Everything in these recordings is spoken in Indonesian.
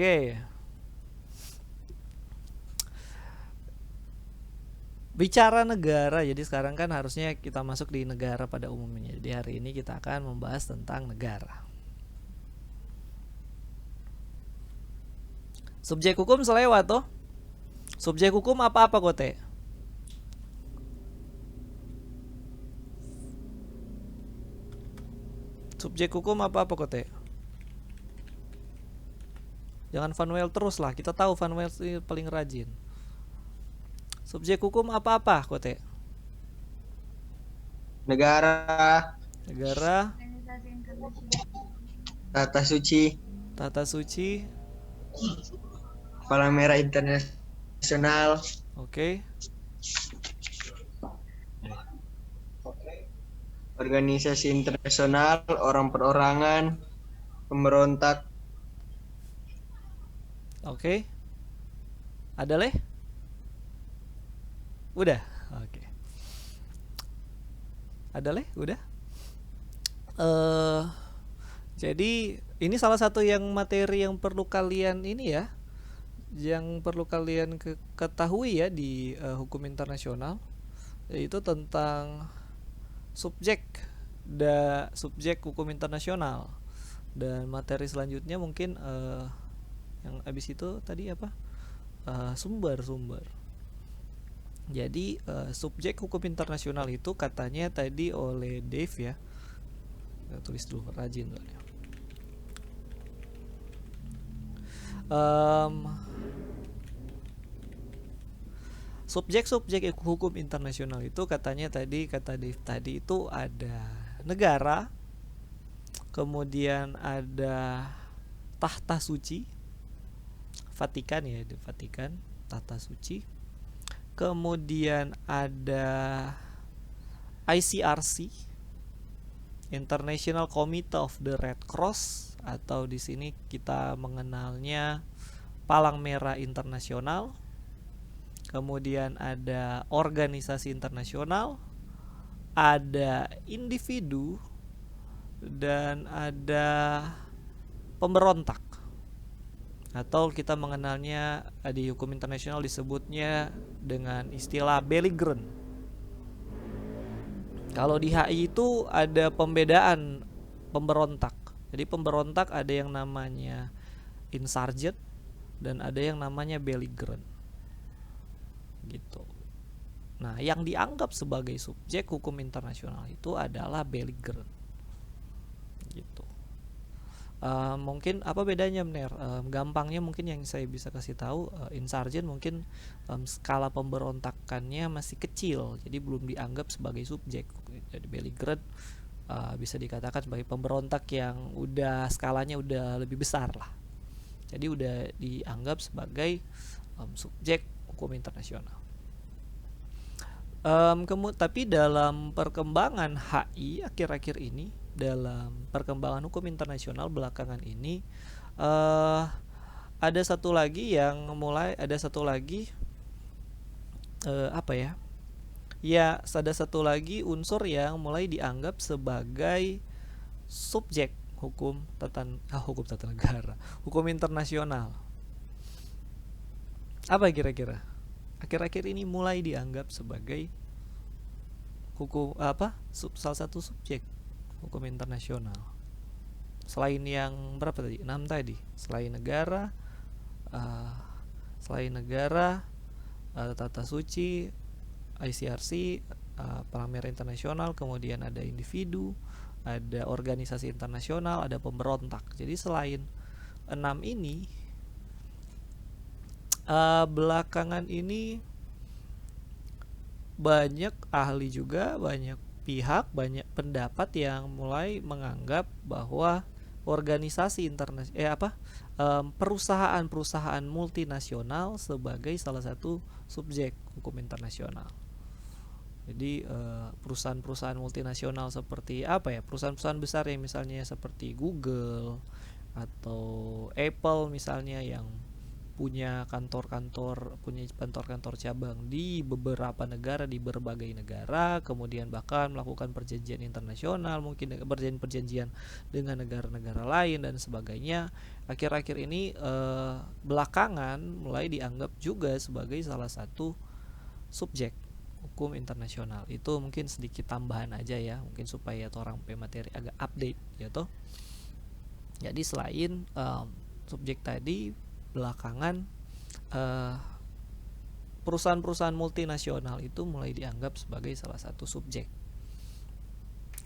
Oke, bicara negara, jadi sekarang kan harusnya kita masuk di negara pada umumnya. Jadi hari ini kita akan membahas tentang negara. Subjek hukum selewat toh. Subjek hukum apa-apa kote? Subjek hukum apa-apa kote? Jangan Vanuel terus lah, kita tahu Vanuel paling rajin. Subjek hukum apa-apa kote? Negara, Negara, tata suci, tata suci, Palang Merah Internasional, oke. organisasi internasional, orang perorangan, pemberontak, Oke. Ada leh? Udah. Oke. Ada leh? Udah. Eh jadi ini salah satu yang materi yang perlu kalian ini ya, yang perlu kalian ketahui ya di hukum internasional, yaitu tentang subjek subjek hukum internasional. Dan materi selanjutnya mungkin yang abis itu tadi apa? Sumber-sumber. Jadi subjek hukum internasional itu katanya tadi oleh Dave ya. Kita tulis dulu rajin soalnya. Subjek-subjek hukum internasional itu katanya tadi kata Dave tadi itu ada negara, kemudian ada tahta suci, Vatikan ya, di Vatikan, tahta suci. Kemudian ada ICRC, International Committee of the Red Cross, atau di sini kita mengenalnya Palang Merah Internasional. Kemudian ada organisasi internasional, ada individu, dan ada pemberontak. Atau kita mengenalnya di hukum internasional disebutnya dengan istilah belligerent. Kalau di HI itu ada pembedaan pemberontak. Jadi pemberontak ada yang namanya insurgent dan ada yang namanya belligerent. Gitu. Nah, yang dianggap sebagai subjek hukum internasional itu adalah belligerent. Gitu. Mungkin apa bedanya bener? Gampangnya mungkin yang saya bisa kasih tahu, insurgent mungkin skala pemberontakannya masih kecil, jadi belum dianggap sebagai subjek. Jadi belligerent bisa dikatakan sebagai pemberontak yang udah skalanya udah lebih besar lah. Jadi udah dianggap sebagai subjek hukum internasional. Tapi dalam perkembangan HI akhir-akhir ini, dalam perkembangan hukum internasional belakangan ini, ada satu lagi apa ya? Ya, ada satu lagi unsur yang mulai dianggap sebagai subjek hukum tata negara, hukum internasional. Apa kira-kira? Akhir-akhir ini mulai dianggap sebagai hukum apa? Salah satu subjek hukum internasional. Selain yang berapa tadi? 6 tadi. Uh, selain negara, tata suci, ICRC, Palang Merah Internasional, kemudian ada individu, ada organisasi internasional, ada pemberontak. Jadi selain 6 ini, belakangan ini banyak ahli juga, banyak pihak, banyak pendapat yang mulai menganggap bahwa organisasi internasional perusahaan-perusahaan multinasional sebagai salah satu subjek hukum internasional. Jadi perusahaan-perusahaan multinasional seperti apa ya? Perusahaan-perusahaan besar yang misalnya seperti Google atau Apple misalnya, yang punya kantor-kantor cabang di beberapa negara, di berbagai negara, kemudian bahkan melakukan perjanjian internasional, mungkin perjanjian dengan negara-negara lain dan sebagainya. Akhir-akhir ini belakangan mulai dianggap juga sebagai salah satu subjek hukum internasional. Itu mungkin sedikit tambahan aja ya, mungkin supaya orang materi agak update gitu. Jadi selain subjek tadi, belakangan perusahaan-perusahaan multinasional itu mulai dianggap sebagai salah satu subjek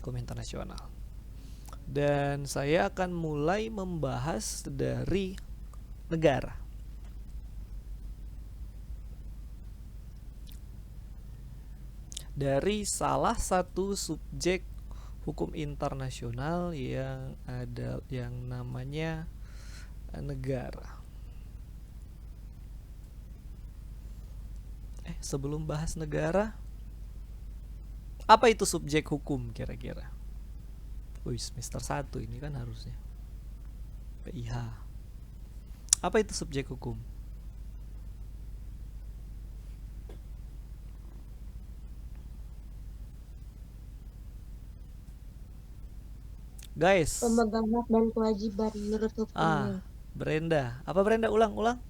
hukum internasional. Dan saya akan mulai membahas dari negara. Dari salah satu subjek hukum internasional yang ada yang namanya negara. Sebelum bahas negara, apa itu subjek hukum kira-kira? Semester 1 ini kan harusnya PIH. Apa itu subjek hukum? Guys. Pemegang hak dan kewajiban menurut hukumnya. Brenda. Apa Brenda? Ulang.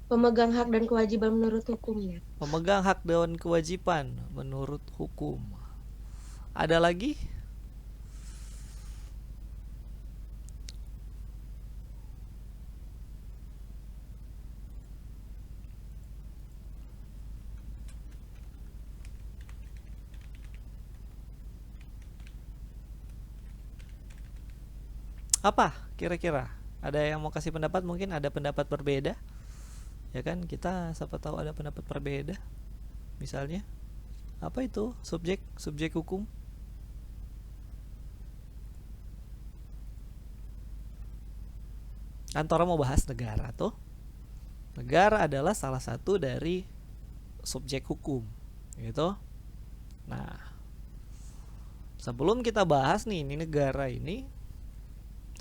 Pemegang hak dan kewajiban menurut hukumnya. Pemegang hak dan kewajiban menurut hukum. Ada lagi? Apa kira-kira? Ada yang mau kasih pendapat? Mungkin ada pendapat berbeda. Ya kan, kita siapa tahu ada pendapat berbeda. Misalnya, apa itu subjek hukum? Kantor mau bahas negara tuh. Negara adalah salah satu dari subjek hukum, gitu. Nah, sebelum kita bahas nih ini negara ini,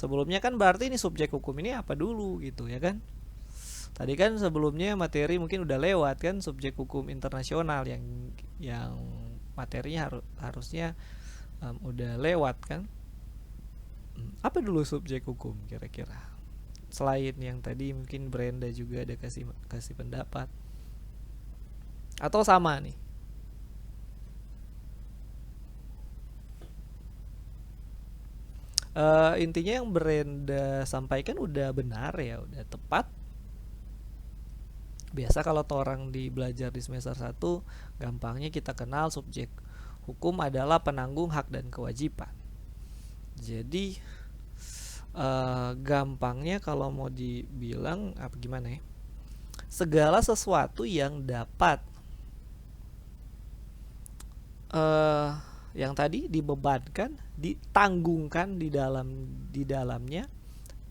sebelumnya kan berarti ini subjek hukum ini apa dulu gitu ya kan. Tadi kan sebelumnya materi mungkin udah lewat kan, subjek hukum internasional yang materinya harusnya udah lewat kan. Apa dulu subjek hukum kira-kira? Selain yang tadi mungkin Brenda juga ada kasih pendapat. Atau sama nih? Intinya yang Brenda sampaikan udah benar ya, udah tepat. Biasa kalau orang belajar di semester 1, gampangnya kita kenal subjek hukum adalah penanggung hak dan kewajiban. Jadi gampangnya kalau mau dibilang apa gimana ya? Segala sesuatu yang dapat yang tadi dibebankan, ditanggungkan di dalamnya,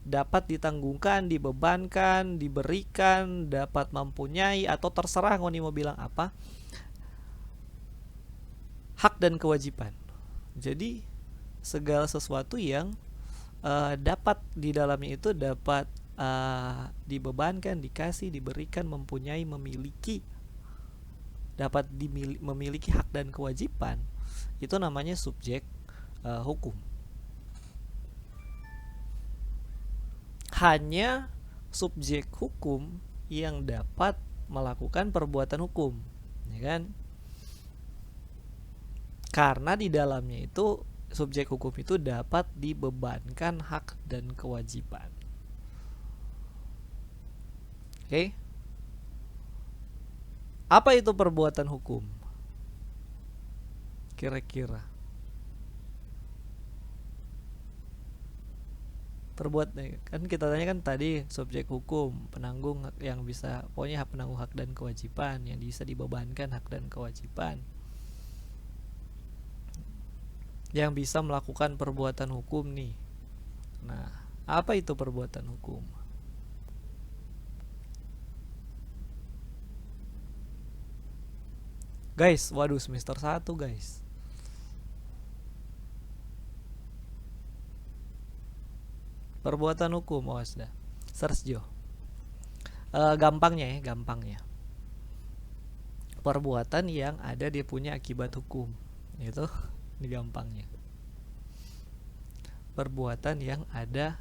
dapat ditanggungkan, dibebankan, diberikan, dapat mempunyai, atau terserah ngoni mau bilang apa, hak dan kewajiban. Jadi segala sesuatu yang dapat di dalamnya itu dapat dibebankan, dikasih, diberikan, mempunyai, memiliki, dapat memiliki hak dan kewajiban, itu namanya subjek hukum. Hanya subjek hukum yang dapat melakukan perbuatan hukum, ya kan? Karena di dalamnya itu subjek hukum itu dapat dibebankan hak dan kewajiban. Oke? Apa itu perbuatan hukum? Kira-kira kan kita tanya kan tadi subjek hukum, penanggung yang bisa, pokoknya penanggung hak dan kewajiban yang bisa dibebankan hak dan kewajiban, yang bisa melakukan perbuatan hukum nih. Nah, apa itu perbuatan hukum? Guys, waduh semester 1 guys. Perbuatan hukum, awas dah. Search Jo. Gampangnya. Perbuatan yang ada dia punya akibat hukum. Itu ini gampangnya. Perbuatan yang ada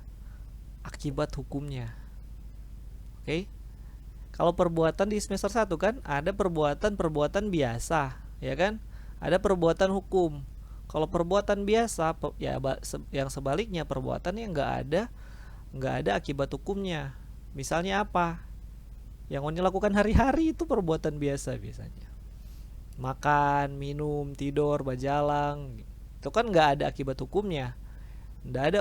akibat hukumnya. Oke. Kalau perbuatan di semester 1 kan ada perbuatan biasa, ya kan? Ada perbuatan hukum. Kalau perbuatan biasa ya yang sebaliknya perbuatan yang nggak ada akibat hukumnya. Misalnya apa? Yang Oni lakukan hari-hari itu perbuatan biasa biasanya. Makan, minum, tidur, berjalan. Itu kan nggak ada akibat hukumnya. Nggak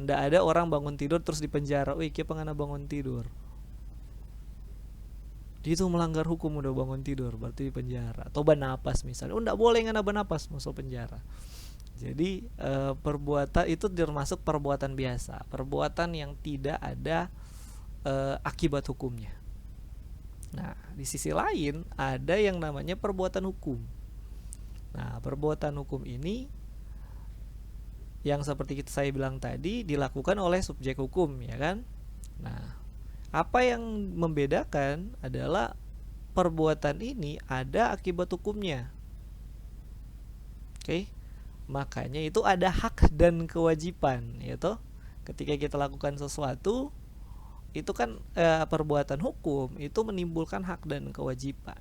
ada orang bangun tidur terus dipenjara. Wih, kia pengana bangun tidur. Dia itu melanggar hukum udah bangun tidur, berarti dipenjara. Atau bernapas misalnya. Nggak boleh ngana bernapas, masuk penjara. Jadi perbuatan itu termasuk perbuatan biasa, perbuatan yang tidak ada akibat hukumnya. Nah, di sisi lain ada yang namanya perbuatan hukum. Nah, perbuatan hukum ini yang seperti saya bilang tadi dilakukan oleh subjek hukum, ya kan? Nah, apa yang membedakan adalah perbuatan ini ada akibat hukumnya. Oke. Makanya itu ada hak dan kewajiban, yaitu ketika kita lakukan sesuatu itu kan perbuatan hukum itu menimbulkan hak dan kewajiban.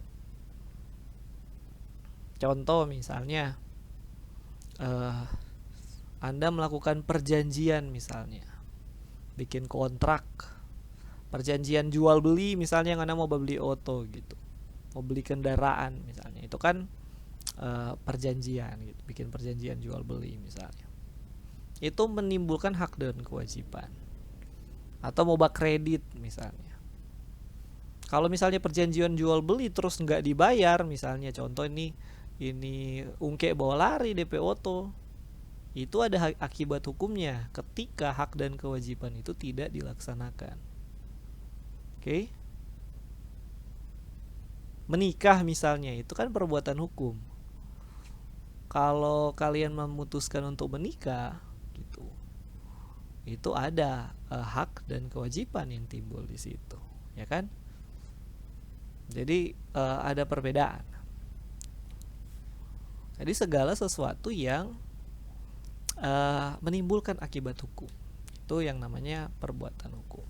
Contoh misalnya Anda melakukan perjanjian misalnya, bikin kontrak, perjanjian jual beli misalnya, Anda mau beli oto gitu, mau beli kendaraan misalnya, itu kan perjanjian gitu, bikin perjanjian jual beli misalnya, itu menimbulkan hak dan kewajiban. Atau mau bak kredit misalnya, kalau misalnya perjanjian jual beli terus nggak dibayar misalnya, contoh ini ungke bawa lari DP oto, itu ada akibat hukumnya ketika hak dan kewajiban itu tidak dilaksanakan. Oke. Menikah misalnya, itu kan perbuatan hukum. Kalau kalian memutuskan untuk menikah gitu, itu ada hak dan kewajiban yang timbul di situ, ya kan? Jadi ada perbedaan. Jadi segala sesuatu yang menimbulkan akibat hukum itu yang namanya perbuatan hukum.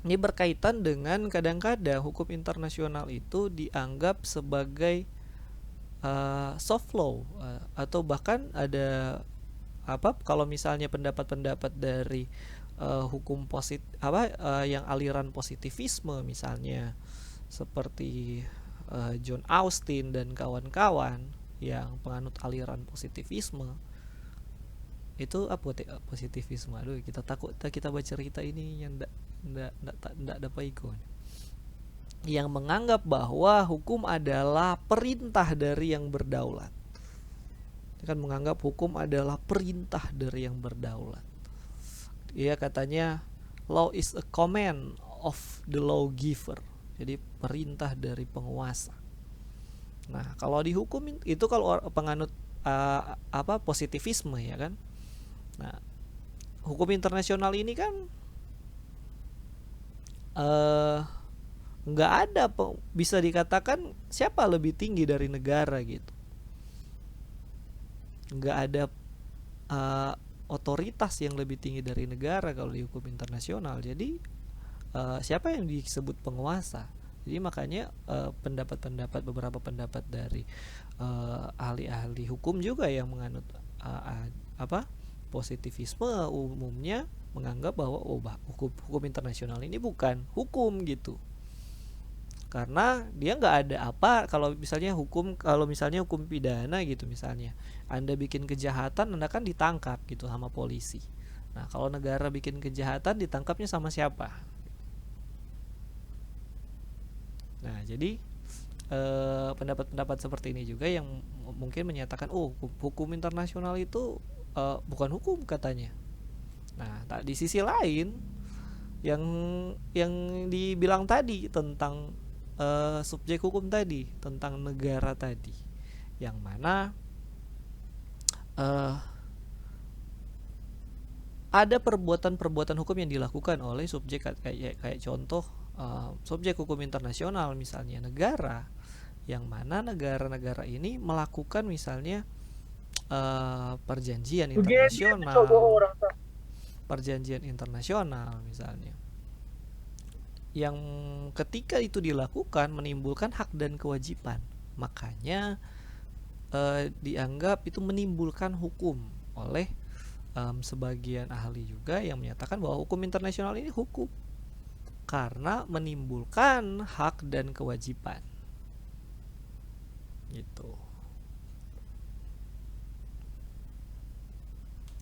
Ini berkaitan dengan kadang-kadang hukum internasional itu dianggap sebagai soft law, atau bahkan ada kalau misalnya pendapat-pendapat dari hukum yang aliran positivisme misalnya, seperti John Austin dan kawan-kawan yang penganut aliran positivisme. Itu apa positivisme? Aduh, kita takut kita baca cerita ini yang ndak dapat ikon. Yang menganggap bahwa hukum adalah perintah dari yang berdaulat. Kan menganggap hukum adalah perintah dari yang berdaulat. Ia katanya law is a command of the lawgiver. Jadi perintah dari penguasa. Nah, kalau di hukum itu kalau penganut positivisme, ya kan. Nah, hukum internasional ini kan nggak ada bisa dikatakan siapa lebih tinggi dari negara gitu. Nggak ada otoritas yang lebih tinggi dari negara kalau di hukum internasional. Jadi siapa yang disebut penguasa? Jadi makanya beberapa pendapat dari ahli-ahli hukum juga yang menganut positivisme umumnya menganggap bahwa hukum internasional ini bukan hukum gitu. Karena dia nggak ada kalau misalnya hukum pidana gitu misalnya, Anda bikin kejahatan, Anda kan ditangkap gitu sama polisi. Nah, kalau negara bikin kejahatan, ditangkapnya sama siapa? Nah, jadi pendapat-pendapat seperti ini juga yang mungkin menyatakan hukum internasional itu bukan hukum katanya. Nah, di sisi lain yang dibilang tadi tentang subjek hukum tadi, tentang negara tadi, yang mana ada perbuatan-perbuatan hukum yang dilakukan oleh subjek kayak contoh subjek hukum internasional, misalnya negara, yang mana negara-negara ini melakukan misalnya perjanjian internasional misalnya, yang ketika itu dilakukan menimbulkan hak dan kewajiban, makanya dianggap itu menimbulkan hukum oleh sebagian ahli juga yang menyatakan bahwa hukum internasional ini hukum karena menimbulkan hak dan kewajiban gitu.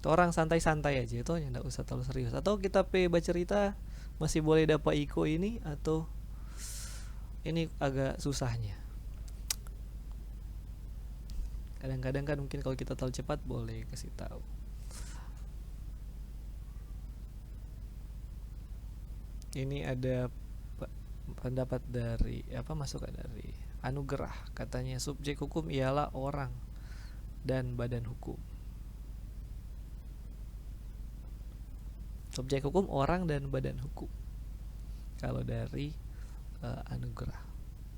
Itu orang santai-santai aja itu, nggak usah terlalu serius. Atau kita baca cerita masih boleh dapat iko ini, atau ini agak susahnya. Kadang-kadang kan mungkin kalau kita terlalu cepat boleh kasih tahu. Ini ada pendapat dari masukan dari Anugerah, katanya subjek hukum ialah orang dan badan hukum. Subjek hukum orang dan badan hukum kalau dari Anugerah,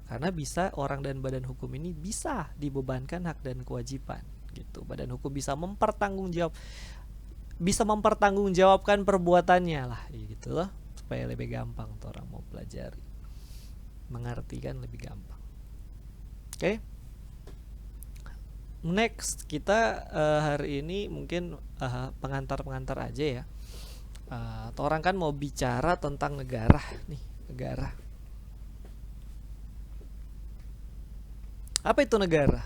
karena bisa orang dan badan hukum ini bisa dibebankan hak dan kewajiban gitu. Badan hukum bisa mempertanggungjawabkan perbuatannya lah gitu loh, supaya lebih gampang tuh orang mau pelajari, mengerti kan lebih gampang. Oke. Next kita hari ini mungkin pengantar aja ya. Orang kan mau bicara tentang negara nih, negara. Apa itu negara?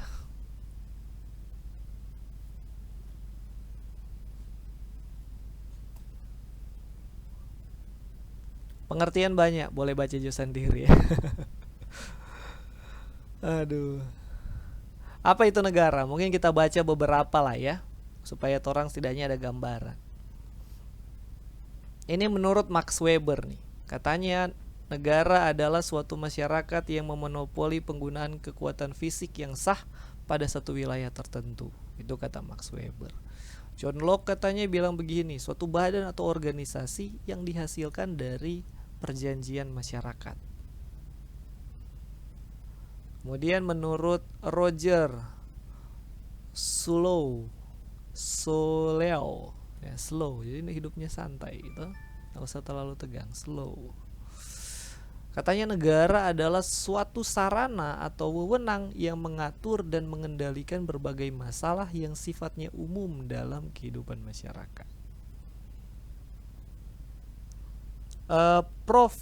Pengertian banyak, boleh baca juga sendiri ya. Aduh. Apa itu negara? Mungkin kita baca beberapa lah ya, supaya orang setidaknya ada gambaran. Ini menurut Max Weber nih. Katanya negara adalah suatu masyarakat yang memonopoli penggunaan kekuatan fisik yang sah pada satu wilayah tertentu. Itu kata Max Weber. John Locke katanya bilang begini, suatu badan atau organisasi yang dihasilkan dari perjanjian masyarakat. Kemudian menurut Roger Slow, ya, slow, jadi ini hidupnya santai gitu, nggak usah terlalu tegang, slow. Katanya negara adalah suatu sarana atau wewenang yang mengatur dan mengendalikan berbagai masalah yang sifatnya umum dalam kehidupan masyarakat. Prof.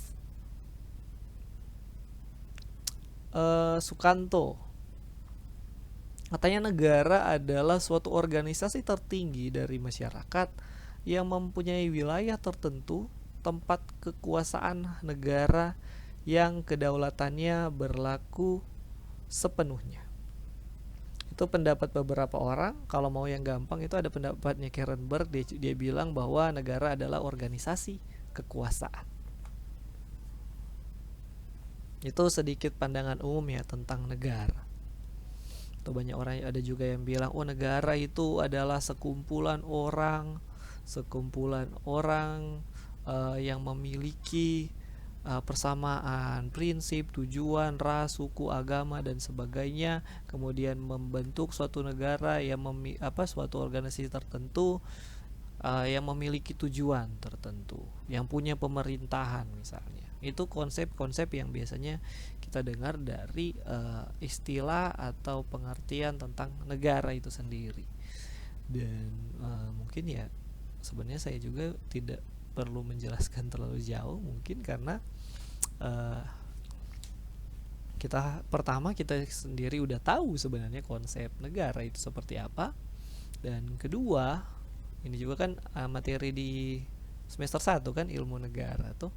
Sukanto katanya negara adalah suatu organisasi tertinggi dari masyarakat yang mempunyai wilayah tertentu, tempat kekuasaan negara yang kedaulatannya berlaku sepenuhnya. Itu pendapat beberapa orang. Kalau mau yang gampang itu ada pendapatnya Kerenberg, dia bilang bahwa negara adalah organisasi kekuasaan. Itu sedikit pandangan umum ya tentang negara. Atau banyak orang, ada juga yang bilang negara itu adalah sekumpulan orang yang memiliki persamaan prinsip, tujuan, ras, suku, agama dan sebagainya, kemudian membentuk suatu negara yang suatu organisasi tertentu yang memiliki tujuan tertentu, yang punya pemerintahan misalnya. Itu konsep-konsep yang biasanya kita dengar dari istilah atau pengertian tentang negara itu sendiri. Dan mungkin ya sebenarnya saya juga tidak perlu menjelaskan terlalu jauh, mungkin karena kita sendiri udah tahu sebenarnya konsep negara itu seperti apa. Dan kedua, ini juga kan materi di semester 1 kan, ilmu negara tuh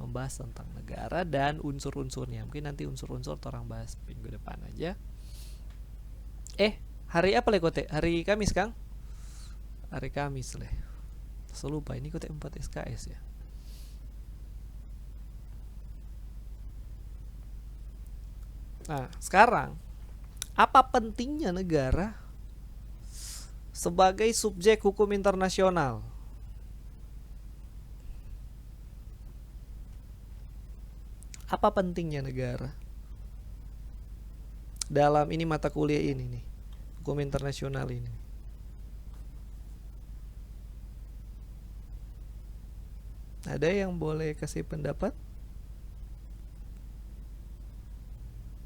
membahas tentang negara dan unsur-unsurnya. Mungkin nanti unsur-unsur orang bahas minggu depan aja. Hari apa Kote? Hari Kamis, Kang? Hari Kamis leh. Saya lupa, ini Kote 4 SKS ya. Nah, sekarang apa pentingnya negara sebagai subjek hukum internasional? Apa pentingnya negara dalam ini mata kuliah ini nih, hukum internasional ini? Ada yang boleh kasih pendapat?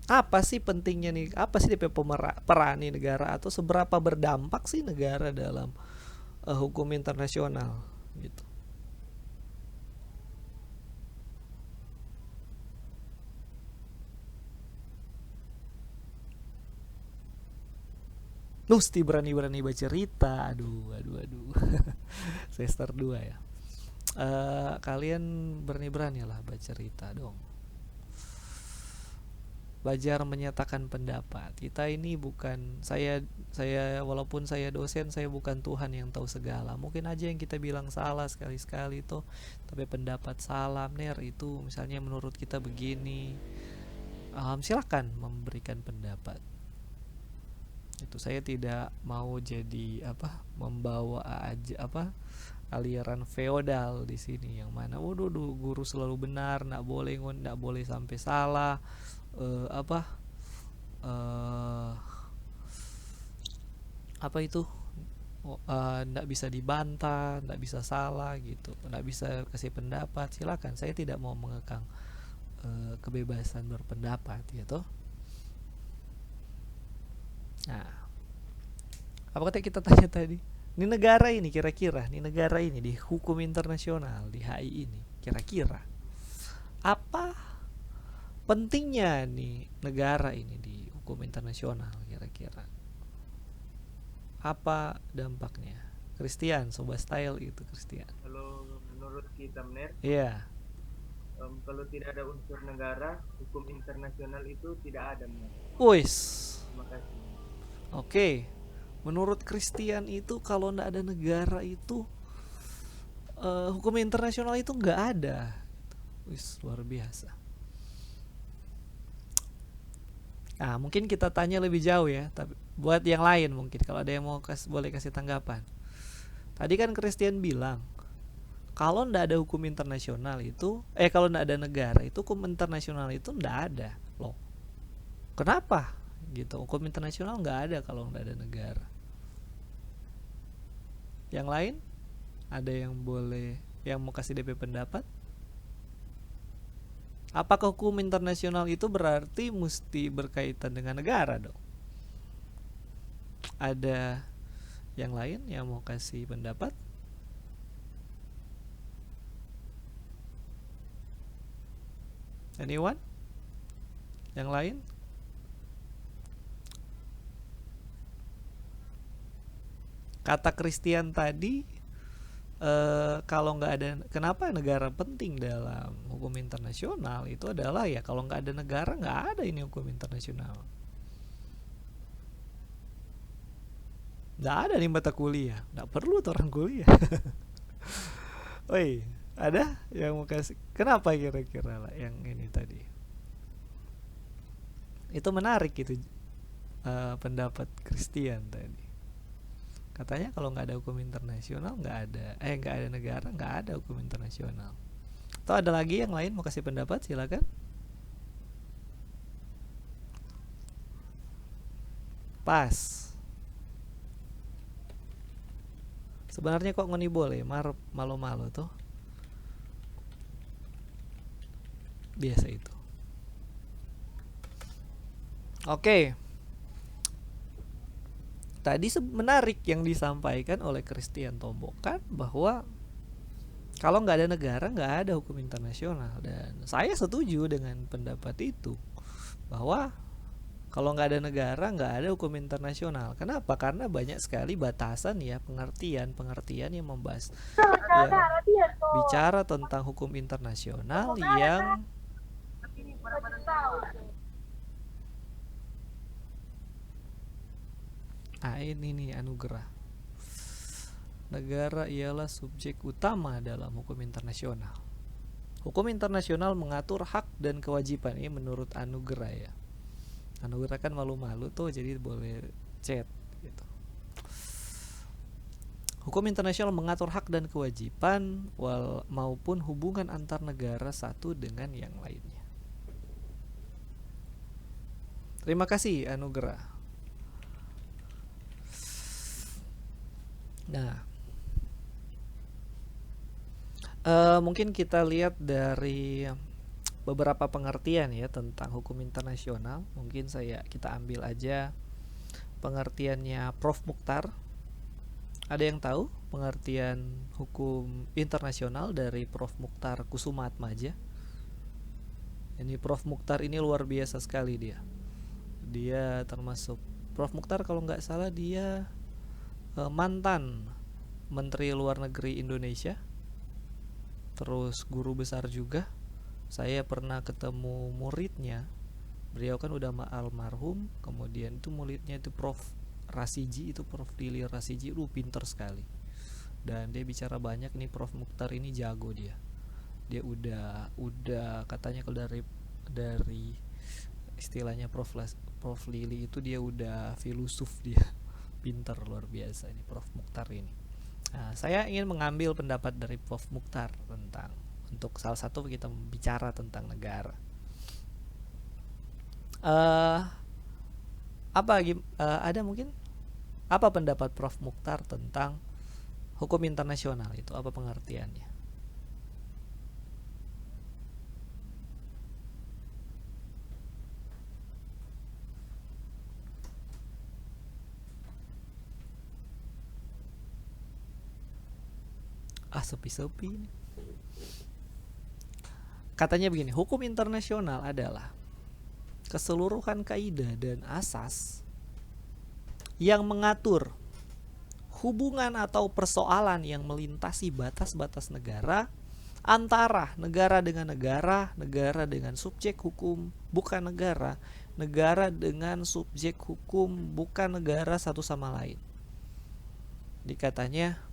Apa sih pentingnya nih? Apa sih DP peran nih negara, atau seberapa berdampak sih negara dalam hukum internasional gitu? Nusti berani-berani baca cerita. Aduh. Semester 2 ya. Kalian berani-berani lah baca cerita dong. Belajar menyatakan pendapat. Kita ini bukan, saya walaupun saya dosen, saya bukan Tuhan yang tahu segala. Mungkin aja yang kita bilang salah sekali-sekali tuh, tapi pendapat salah, Ner, itu misalnya menurut kita begini. Silakan memberikan pendapat. Itu saya tidak mau jadi membawa aja aliran feodal di sini yang mana guru selalu benar, nggak boleh sampai salah, nggak bisa dibantah, nggak bisa salah gitu, nggak bisa kasih pendapat. Silakan, saya tidak mau mengekang kebebasan berpendapat gitu. Nah, apa kata kita tanya tadi? Ini negara ini kira-kira, di hukum internasional di HI ini kira-kira apa pentingnya nih negara ini di hukum internasional kira-kira? Apa dampaknya? Christian, Sobat Style itu Christian. Kalau menurut kita, Mener, Iya. kalau tidak ada unsur negara, hukum internasional itu tidak ada, Mener. Wis. Terima kasih. Oke. Menurut Christian itu kalau nggak ada negara itu hukum internasional itu nggak ada. Wis, luar biasa. Nah, mungkin kita tanya lebih jauh ya, tapi buat yang lain mungkin kalau ada yang mau boleh kasih tanggapan. Tadi kan Christian bilang kalau ndak ada hukum internasional itu, kalau ndak ada negara itu hukum internasional itu ndak ada loh. Kenapa? Gitu, hukum internasional nggak ada kalau ndak ada negara. Yang lain ada yang mau kasih DP pendapat? Apakah hukum internasional itu berarti mesti berkaitan dengan negara dong? Ada yang lain yang mau kasih pendapat? Anyone? Yang lain? Kata Christian tadi, kalau nggak ada, kenapa negara penting dalam hukum internasional itu adalah ya kalau nggak ada negara nggak ada ini hukum internasional. Nggak ada nih mata kuliah, nggak perlu tuh orang kuliah. Woi, ada yang mau kasih? Kenapa kira-kira lah yang ini tadi? Itu menarik itu pendapat Christian tadi. Katanya kalau nggak ada hukum internasional nggak ada negara, nggak ada hukum internasional. Atau ada lagi yang lain mau kasih pendapat? Silakan. Pas. Sebenarnya kok ngoni boleh malu-malu tuh. Biasa itu. Oke. Tadi menarik yang disampaikan oleh Christian Tombokan bahwa kalau nggak ada negara nggak ada hukum internasional, dan saya setuju dengan pendapat itu bahwa kalau nggak ada negara nggak ada hukum internasional. Kenapa? Karena banyak sekali batasan ya, pengertian yang membahas yang bicara tentang hukum internasional yang ini nih anugerah. Negara ialah subjek utama dalam hukum internasional. Hukum internasional mengatur hak dan kewajiban, ini menurut anugerah ya. Anugerah kan malu-malu tuh, jadi boleh chat gitu. Hukum internasional mengatur hak dan kewajiban maupun hubungan antar negara satu dengan yang lainnya. Terima kasih Anugerah. Nah, mungkin kita lihat dari beberapa pengertian ya tentang hukum internasional. Mungkin kita ambil aja pengertiannya Prof. Mukhtar. Ada yang tahu pengertian hukum internasional dari Prof. Mukhtar Kusumaatmadja? Ini Prof. Mukhtar ini luar biasa sekali dia. Dia termasuk Prof. Mukhtar kalau nggak salah dia mantan Menteri Luar Negeri Indonesia. Terus guru besar juga. Saya pernah ketemu muridnya. Beliau kan udah almarhum. Kemudian itu muridnya itu Prof. Rasiji, itu Prof. Dili Rasiji, pinter sekali. Dan dia bicara banyak. Ini Prof. Mukhtar ini jago dia. Dia udah katanya kalau dari istilahnya Prof. Lili itu dia udah filosof dia. Pinter luar biasa ini Prof. Mukhtar ini. Nah, saya ingin mengambil pendapat dari Prof. Mukhtar tentang untuk salah satu kita bicara tentang negara. Ada mungkin apa pendapat Prof. Mukhtar tentang hukum internasional itu? Apa pengertiannya? Sepi-sepi ini. Katanya begini, hukum internasional adalah keseluruhan kaidah dan asas yang mengatur hubungan atau persoalan yang melintasi batas-batas negara antara negara dengan negara, negara dengan subjek hukum bukan negara, negara dengan subjek hukum bukan negara satu sama lain. Dikatanya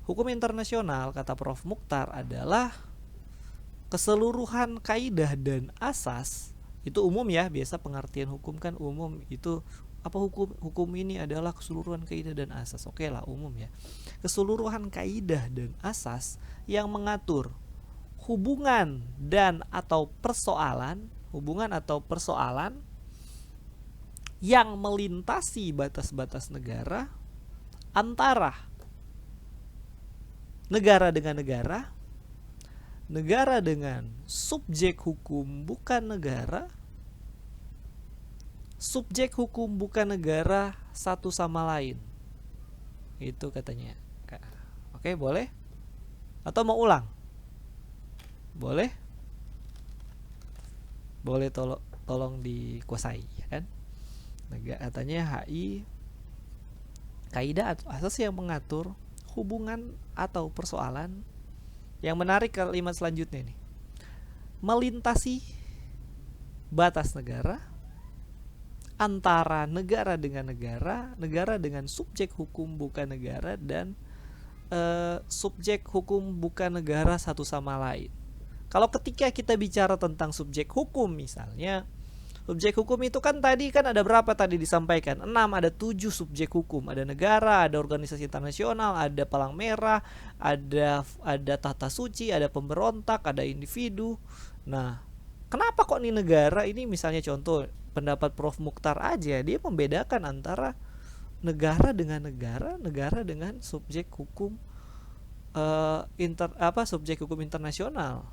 hukum internasional, kata Prof. Mukhtar, adalah keseluruhan kaidah dan asas. Itu umum ya, biasa pengertian hukum kan umum. Itu apa hukum ini adalah keseluruhan kaidah dan asas. Oke lah, umum ya. Keseluruhan kaidah dan asas yang mengatur hubungan dan atau persoalan yang melintasi batas-batas negara antara negara dengan negara, negara dengan subjek hukum bukan negara, subjek hukum bukan negara satu sama lain. Itu katanya. Oke, boleh? Atau mau ulang? Boleh? Boleh tolong dikuasai ya kan? Katanya HI kaidah atau asas yang mengatur hubungan atau persoalan yang menarik kalimat selanjutnya nih. Melintasi batas negara antara negara dengan negara, negara dengan subjek hukum bukan negara dan subjek hukum bukan negara satu sama lain. Kalau ketika kita bicara tentang subjek hukum misalnya, subjek hukum itu kan tadi kan ada berapa tadi disampaikan? 6, ada 7 subjek hukum. Ada negara, ada organisasi internasional, ada palang merah, ada tata suci, ada pemberontak, ada individu. Nah, kenapa kok nih negara ini misalnya contoh pendapat Prof. Mukhtar aja, dia membedakan antara negara dengan negara, negara dengan subjek hukum subjek hukum internasional.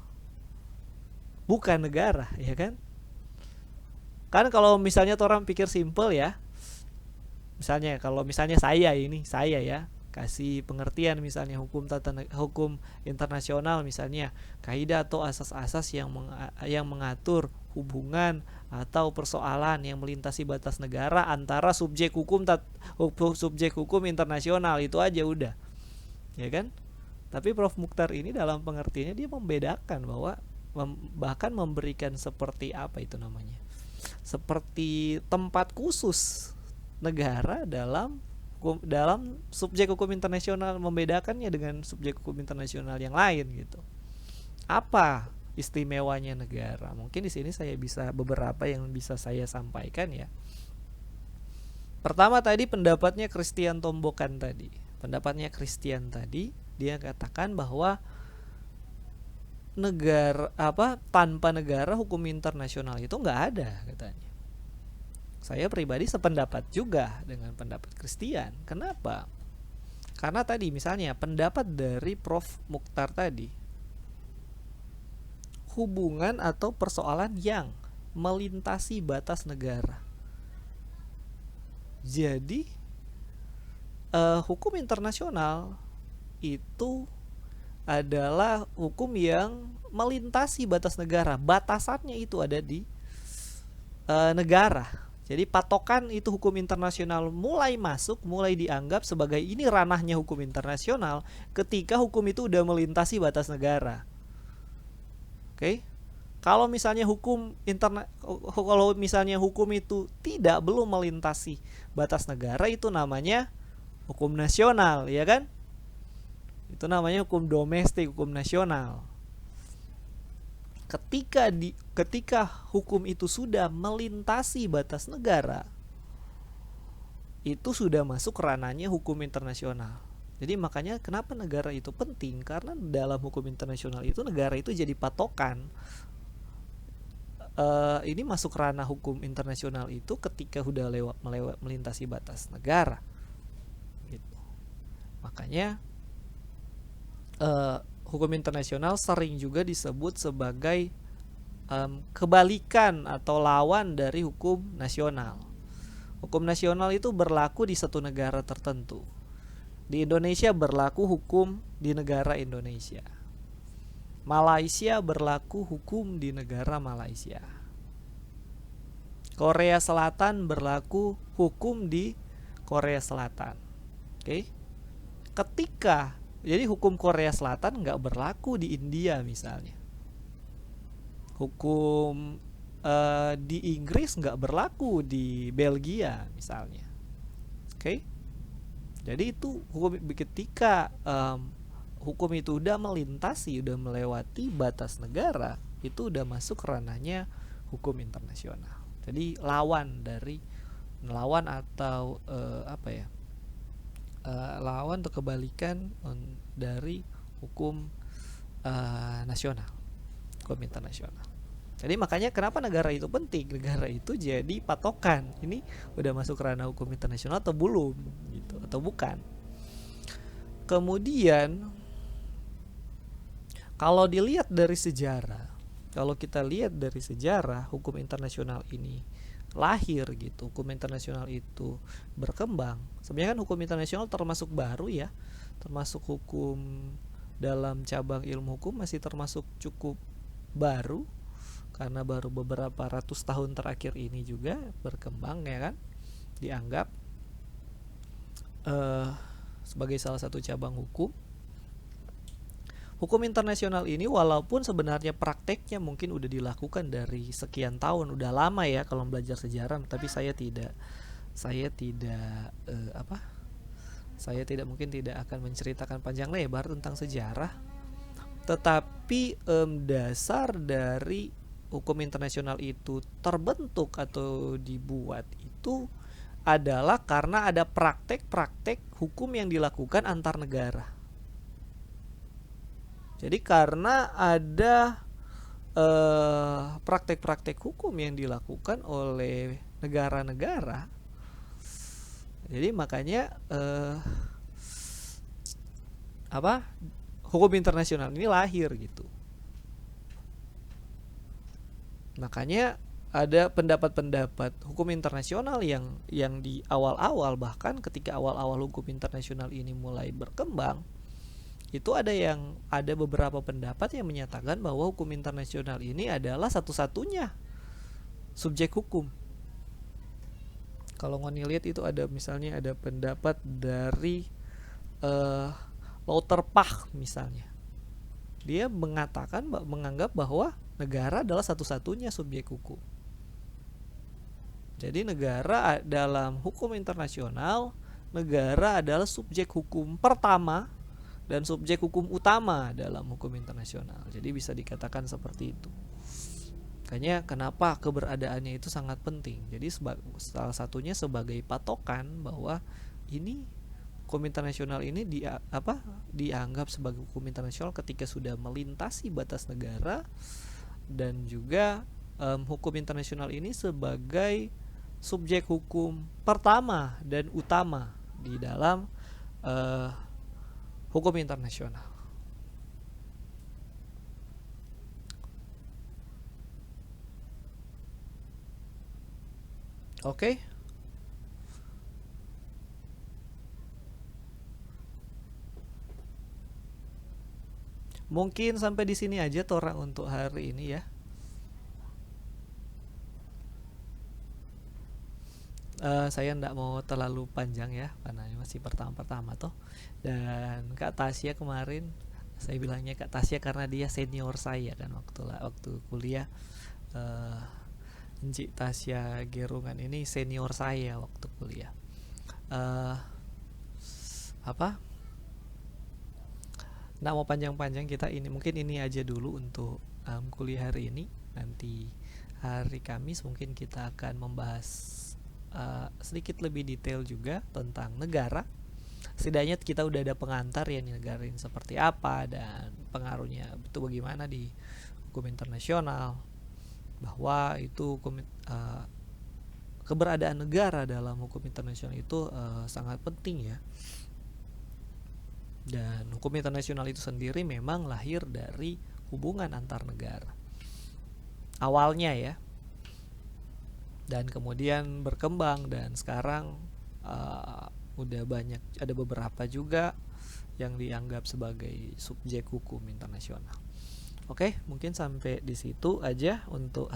Bukan negara, ya kan? Kan kalau misalnya orang pikir simple ya, misalnya kalau misalnya saya ya kasih pengertian misalnya hukum internasional misalnya kaidah atau asas-asas yang mengatur hubungan atau persoalan yang melintasi batas negara antara subjek hukum internasional, itu aja udah, ya kan? Tapi Prof. Mukhtar ini dalam pengertiannya dia membedakan bahwa bahkan memberikan seperti apa itu namanya, seperti tempat khusus negara dalam subjek hukum internasional, membedakannya dengan subjek hukum internasional yang lain gitu. Apa istimewanya negara? Mungkin di sini saya bisa beberapa yang bisa saya sampaikan ya. Pertama tadi pendapatnya Christian Tombokan tadi. Pendapatnya Christian tadi, dia katakan bahwa negara tanpa negara hukum internasional itu nggak ada katanya. Saya pribadi sependapat juga dengan pendapat Christian. Kenapa? Karena tadi misalnya pendapat dari Prof. Mukhtar tadi, hubungan atau persoalan yang melintasi batas negara. Jadi hukum internasional itu adalah hukum yang melintasi batas negara. Batasannya itu ada di negara. Jadi patokan itu hukum internasional mulai masuk, mulai dianggap sebagai ini ranahnya hukum internasional ketika hukum itu udah melintasi batas negara. Oke? Kalau misalnya kalau misalnya hukum itu belum melintasi batas negara, itu namanya hukum nasional, ya kan? Itu namanya hukum domestik, hukum nasional. Ketika hukum itu sudah melintasi batas negara, itu sudah masuk ranahnya hukum internasional. Jadi makanya kenapa negara itu penting, karena dalam hukum internasional itu negara itu jadi patokan. Ini masuk ranah hukum internasional itu ketika sudah melintasi batas negara gitu. Makanya hukum internasional sering juga disebut sebagai kebalikan atau lawan dari hukum nasional. Hukum nasional itu berlaku di satu negara tertentu. Di Indonesia berlaku hukum di negara Indonesia. Malaysia berlaku hukum di negara Malaysia. Korea Selatan berlaku hukum di Korea Selatan. Oke? Jadi hukum Korea Selatan nggak berlaku di India misalnya. Hukum di Inggris nggak berlaku di Belgia misalnya. Oke? Jadi itu ketika hukum itu udah melintasi, udah melewati batas negara, itu udah masuk ranahnya hukum internasional. Jadi lawan atau lawan atau kebalikan dari hukum nasional, hukum internasional. Jadi makanya kenapa negara itu penting? Negara itu jadi patokan. Ini udah masuk ranah hukum internasional atau belum, gitu, atau bukan. Kemudian kalau dilihat dari sejarah, hukum internasional ini lahir gitu, hukum internasional itu berkembang. Sebenarnya kan hukum internasional termasuk baru ya, termasuk hukum dalam cabang ilmu hukum masih termasuk cukup baru, karena baru beberapa ratus tahun terakhir ini juga berkembang, ya kan, dianggap sebagai salah satu cabang hukum. Hukum internasional ini walaupun sebenarnya prakteknya mungkin udah dilakukan dari sekian tahun, udah lama ya kalau belajar sejarah, tapi saya tidak mungkin tidak akan menceritakan panjang lebar tentang sejarah. Tetapi dasar dari hukum internasional itu terbentuk atau dibuat itu adalah karena ada praktek-praktek hukum yang dilakukan antar negara. Jadi karena ada praktek-praktek hukum yang dilakukan oleh negara-negara, jadi makanya hukum internasional ini lahir gitu. Makanya ada pendapat-pendapat hukum internasional yang di awal-awal, bahkan ketika awal-awal hukum internasional ini mulai berkembang, itu ada beberapa pendapat yang menyatakan bahwa hukum internasional ini adalah satu-satunya subjek hukum. Kalau ngelihat itu misalnya ada pendapat dari Lauterbach misalnya. Dia menganggap bahwa negara adalah satu-satunya subjek hukum. Jadi negara dalam hukum internasional, negara adalah subjek hukum pertama dan subjek hukum utama dalam hukum internasional. Jadi bisa dikatakan seperti itu. Makanya kenapa keberadaannya itu sangat penting. Jadi salah satunya sebagai patokan bahwa ini hukum internasional ini dianggap sebagai hukum internasional ketika sudah melintasi batas negara, dan juga hukum internasional ini sebagai subjek hukum pertama dan utama di dalam hukum internasional. Oke. Mungkin sampai di sini aja Tora untuk hari ini ya. Saya ndak mau terlalu panjang ya, karena masih pertama-pertama toh. Dan Kak Tasya kemarin, saya bilangnya Kak Tasya karena dia senior saya kan waktu kuliah. Encik Tasya Gerungan ini senior saya waktu kuliah. Apa? Nggak mau panjang-panjang, kita ini mungkin ini aja dulu untuk kuliah hari ini. Nanti hari Kamis mungkin kita akan membahas sedikit lebih detail juga tentang negara. Setidaknya kita udah ada pengantar ya, negara ini seperti apa dan pengaruhnya itu bagaimana di hukum internasional, bahwa itu keberadaan negara dalam hukum internasional itu sangat penting ya. Dan hukum internasional itu sendiri memang lahir dari hubungan antar negara awalnya ya, dan kemudian berkembang, dan sekarang udah banyak, ada beberapa juga yang dianggap sebagai subjek hukum internasional. Oke, mungkin sampai di situ aja untuk